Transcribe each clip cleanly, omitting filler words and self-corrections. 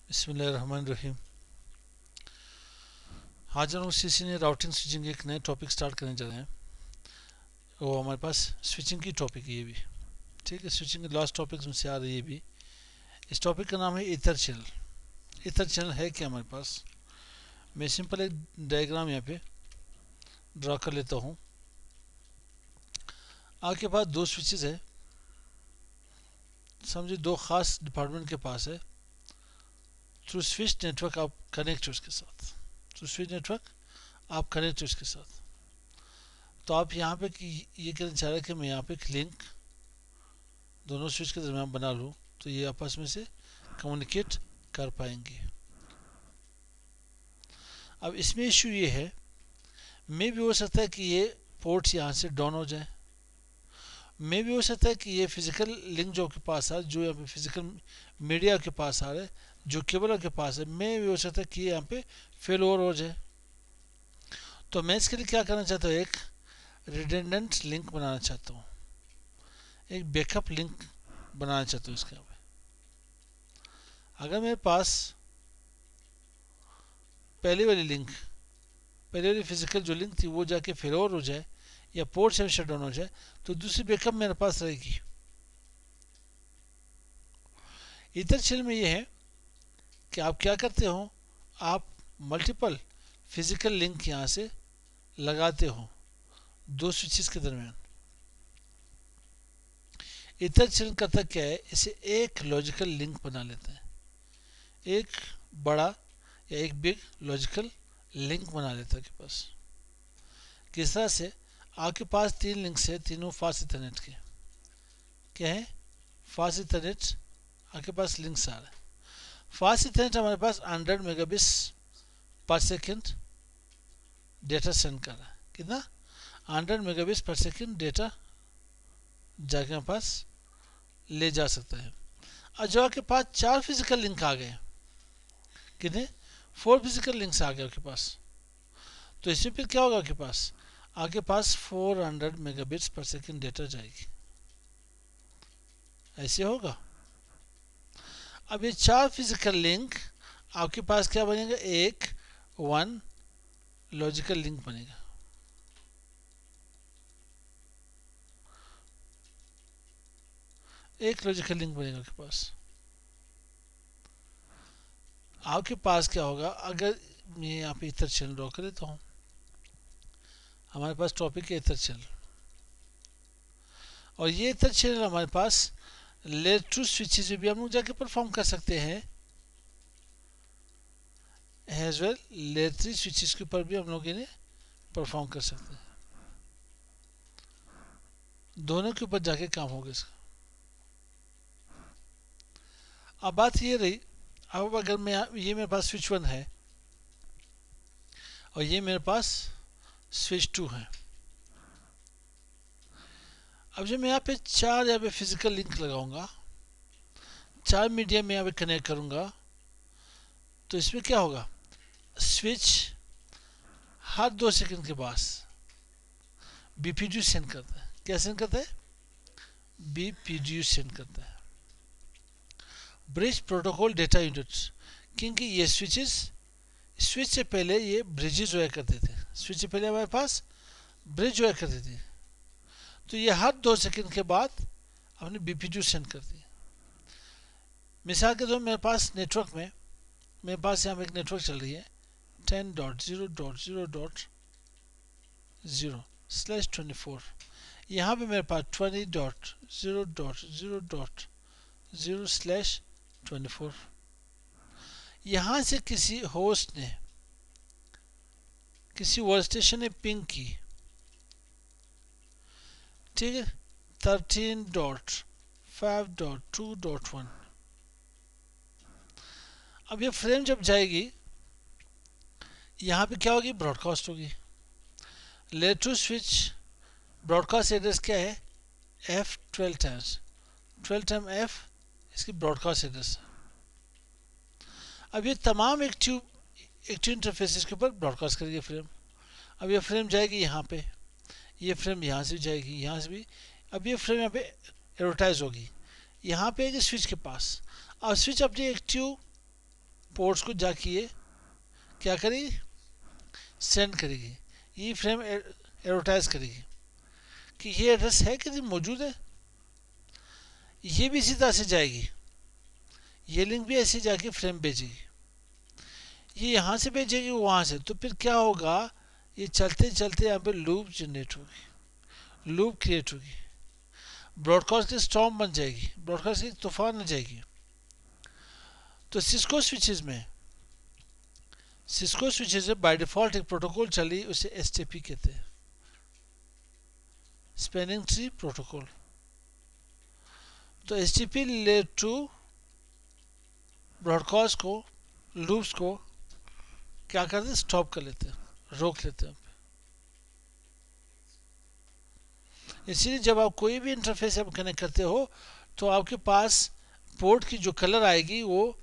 बिस्मिल्लाहिर्रहमानिर्रहीम। आज हम सीसी ने राउटिंग स्विचिंग एक नए टॉपिक स्टार्ट करने जा रहे हैं। वो हमारे पास स्विचिंग की टॉपिक है ये भी, ठीक है। स्विचिंग के लास्ट टॉपिक्स में से आ रही है ये भी। इस टॉपिक का नाम है ईथर चैनल। ईथर चैनल है क्या हमारे पास? मैं सिंपल एक डायग्राम यहाँ पे ड्रा कर लेता हूँ। आपके पास दो स्विचेस है, समझिए दो खास डिपार्टमेंट के पास है। थ्रू स्विच नेटवर्क आप कनेक्ट हो उसके साथ, थ्रू स्विच नेटवर्क आप कनेक्ट हो उसके साथ। तो आप यहाँ पे ये कहना चाह रहे हैं कि मैं यहाँ पे एक लिंक दोनों स्विच के दरमियान बना लूँ तो ये आपस में से कम्युनिकेट कर पाएंगे। अब इसमें इशू ये है, मे भी हो सकता है कि ये पोर्ट्स यहाँ से डाउन हो जाए, मे भी हो सकता है कि ये फिजिकल लिंक जो के पास आ जो यहाँ पे फिजिकल मीडिया के पास आ रहा है, जो केबल के पास है, मे भी हो सकता है कि ये यहाँ पे फेल ओवर हो जाए। तो मैं इसके लिए क्या करना चाहता हूँ, एक रिडेंडेंट लिंक बनाना चाहता हूँ, एक बैकअप लिंक बनाना चाहता हूँ इसके यहाँ पे। अगर मेरे पास पहली वाली फिजिकल जो लिंक थी वो जाके फेल ओवर हो जाए या पोर्ट से शट डाउन हो जाए तो दूसरी बैकअप मेरे पास रहेगी। ईथर चैनल में ये है कि आप क्या करते हो, आप मल्टीपल फिजिकल लिंक यहाँ से लगाते हो दो स्विचेस के दरमियान। ईथर चैनल करता क्या है, इसे एक लॉजिकल लिंक बना लेते हैं, एक बड़ा या एक बिग लॉजिकल लिंक बना लेता है आपके पास। किस तरह से? आपके पास तीन लिंक्स है, तीनों फास्ट इथरनेट के। क्या है? फास्ट इथरनेट आपके पास लिंक्स आ रहे हैं। फास्ट इथरनेट हमारे पास 100 मेगाबिट्स पर सेकेंड डेटा सेंड कर रहा है। कितना? 100 मेगाबिट्स पर सेकेंड डेटा जाके हमारे पास ले जा सकता है। और जो आपके पास चार फिजिकल लिंक आ गए, कितने? 4 फिजिकल लिंक्स आ गए आपके पास, तो इसमें फिर क्या होगा आपके पास 400 मेगाबिट्स पर सेकेंड डेटा जाएगी। ऐसे होगा। अब ये चार फिजिकल लिंक आपके पास क्या बनेगा, एक वन लॉजिकल लिंक बनेगा। एक लॉजिकल लिंक बनेगा आपके पास क्या होगा, अगर मैं यहाँ पे ईथर चैनल ड्रॉ कर देता हूँ। हमारे पास टॉपिक है ईथर चैनल, और ये ईथर चैनल हमारे पास लेयर 2 स्विचेस भी हम लोग जाके परफॉर्म कर सकते हैं, एज वेल लेयर 3 स्विचेस के ऊपर भी हम लोग इन्हें परफॉर्म कर सकते हैं। दोनों के ऊपर जाके काम होगा इसका। अब बात ये रही, अब अगर मैं ये मेरे पास स्विच 1 है और ये मेरे पास स्विच 2 है। अब जब मैं यहाँ पे यहाँ पे फिजिकल लिंक लगाऊंगा, चार मीडिया में यहाँ पे कनेक्ट करूंगा, तो इसमें क्या होगा, स्विच हर 2 सेकंड के बाद बीपीडीयू सेंड करता है। क्या सेंड करता है? बीपीडीयू सेंड करता है, ब्रिज प्रोटोकॉल डेटा यूनिट्स। क्योंकि ये स्विच से पहले ये ब्रिजेज हुआ करते थे, स्विच से पहले हमारे पास ब्रिज हुआ करते थे, तो ये हर 2 सेकंड के बाद हमने बीपीडीयू सेंड कर दिया। मिसाल के तौर मेरे पास नेटवर्क में, मेरे पास यहाँ एक नेटवर्क चल रही है 10.0.0.0/24। यहाँ पे मेरे पास 20.0.0.0/24। यहाँ से किसी होस्ट ने, किसी वर्क स्टेशन ने पिंग की, ठीक है, 13.5.2.1। अब ये फ्रेम जब जाएगी, यहाँ पे क्या होगी, ब्रॉडकास्ट होगी। लेयर 2 स्विच ब्रॉडकास्ट एड्रेस क्या है, F 12 टाइम F इसकी ब्रॉडकास्ट एड्रेस है। अब ये तमाम एक्टिव इंटरफेसेस के ऊपर ब्रॉडकास्ट करेगी फ्रेम। अब ये फ्रेम जाएगी यहाँ पे, ये फ्रेम यहाँ से जाएगी, यहाँ से भी। अब ये फ्रेम यहाँ पे एडवर्टाइज होगी, यहाँ पे एक स्विच के पास। अब स्विच अपनी एक्टिव पोर्ट्स को जाके ये क्या करेगी, सेंड करेगी, ई फ्रेम एडवर्टाइज करेगी कि ये एड्रेस है कि नहीं, मौजूद है। ये भी इसी तरह से जाएगी, ये लिंक भी ऐसे जाके फ्रेम भेजेगी, ये यहाँ से भेजेगी वहाँ से। तो फिर क्या होगा, ये चलते चलते यहाँ पे लूप जनरेट होगी, लूप क्रिएट होगी, ब्रॉडकास्ट की स्टॉर्म बन जाएगी, ब्रॉडकास्ट की तूफान आ जाएगी। तो सिस्को स्विचेस में, सिस्को स्विचेस में बाय डिफॉल्ट एक प्रोटोकॉल चली, उसे एसटीपी कहते हैं, स्पैनिंग ट्री प्रोटोकॉल। तो एसटीपी लेड टू ब्रॉडकास्ट को, लूप्स को क्या करते हैं, स्टॉप कर लेते हैं, रोक लेते हैं। इसीलिए जब आप कोई भी इंटरफेस आप कनेक्ट करते हो तो आपके पास पोर्ट की जो कलर आएगी वो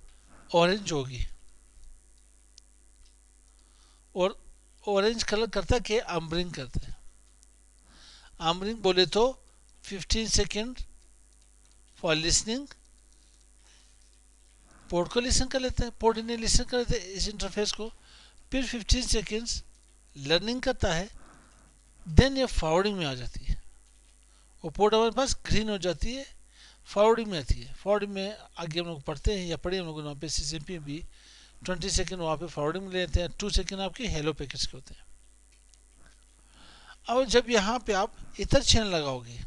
ऑरेंज होगी, और ऑरेंज कलर करता क्या, आम्बरिंग करता है। आम्बरिंग बोले तो 15 सेकेंड फॉर लिसनिंग, पोर्ट को लिसन कर लेते हैं, पोर्ट इन्हें लिसन कर लेते हैं इस इंटरफेस को, फिर 15 सेकेंड्स लर्निंग करता है, देन ये फॉरवर्डिंग में आ जाती है, वो पोर्ट हमारे पास ग्रीन हो जाती है, फॉरवर्डिंग में आती है। फॉरवर्डिंग में आगे हम लोग पढ़ते हैं या पढ़े हम लोग वहाँ पे सीसीएमपी भी 20 सेकेंड वहाँ पे फॉरवर्डिंग में लेते हैं, 2 सेकेंड आपके हेलो पैकेट्स के होते हैं। अब जब यहाँ पे आप इतर चैनल लगाओगे,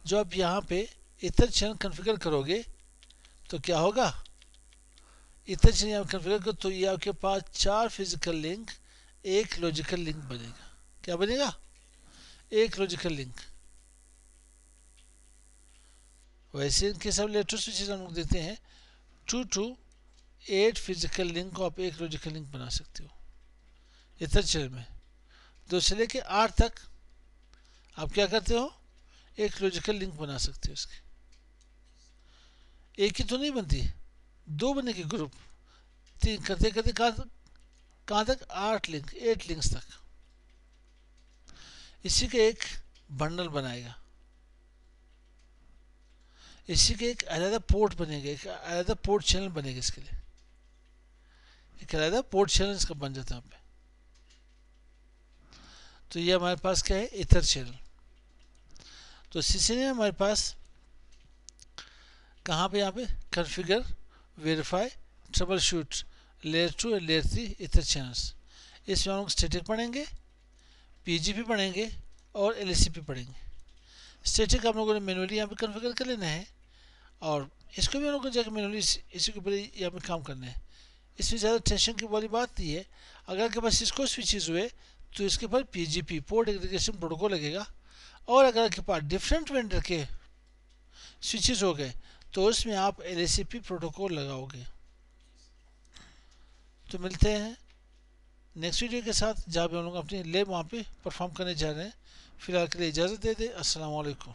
जो आप यहाँ पे इतर चैनल कन्फिगर करोगे तो क्या होगा, इतर चैनल कन्फिगर करो तो ये आपके पास 4 फिजिकल लिंक, एक लॉजिकल लिंक बनेगा। क्या बनेगा, एक लॉजिकल लिंक। वैसे इनके सब लेटर स्विचेस हम लोग देते हैं 2 to 8 फिजिकल लिंक को आप एक लॉजिकल लिंक बना सकते हो इतर चैनल में। 2 से लेके 8 तक आप क्या करते हो, एक लॉजिकल लिंक बना सकते हो। इसके एक ही तो नहीं बनती, 2 बनेगी ग्रुप, 3 करते करते कहाँ तक, 8 लिंक, 8 लिंक्स तक। इसी का एक बंडल बनाएगा, इसी के एक अलग पोर्ट बनेगा, एक अलग पोर्ट चैनल बनेगा, इसके लिए एक अलग पोर्ट चैनल इसका बन जाता है यहाँ पे। तो ये हमारे पास क्या है, इथर चैनल। तो सीसी में हमारे पास कहाँ पे, यहाँ पे configure, verify, trouble shoot, layer 2 और लेयर 3 इथर चैनल्स। इसमें हम लोग स्टैटिक पढ़ेंगे, पीजीपी पढ़ेंगे और एलएसीपी पढ़ेंगे। स्टैटिक हम लोगों ने मैनुअली यहाँ पे कॉन्फ़िगर कर लेना है, और इसको भी हम लोग को जाकर मैनुअली इसी के ऊपर यहाँ पे काम करना है। इसमें ज़्यादा टेंशन की वाली बात नहीं है। अगर आपके पास इसको स्विचेस हुए तो इसके ऊपर पीजीपी, पोर्ट एग्रीगेशन प्रोटोकॉल लगेगा, और अगर आपके पास डिफरेंट वेंडर के स्विचेस हो गए तो उसमें आप एलएसीपी प्रोटोकॉल लगाओगे। तो मिलते हैं नेक्स्ट वीडियो के साथ, जहाँ पे हम लोग अपनी लैब वहाँ पे परफॉर्म करने जा रहे हैं। फिलहाल के लिए इजाज़त दे दें। अस्सलाम वालेकुम।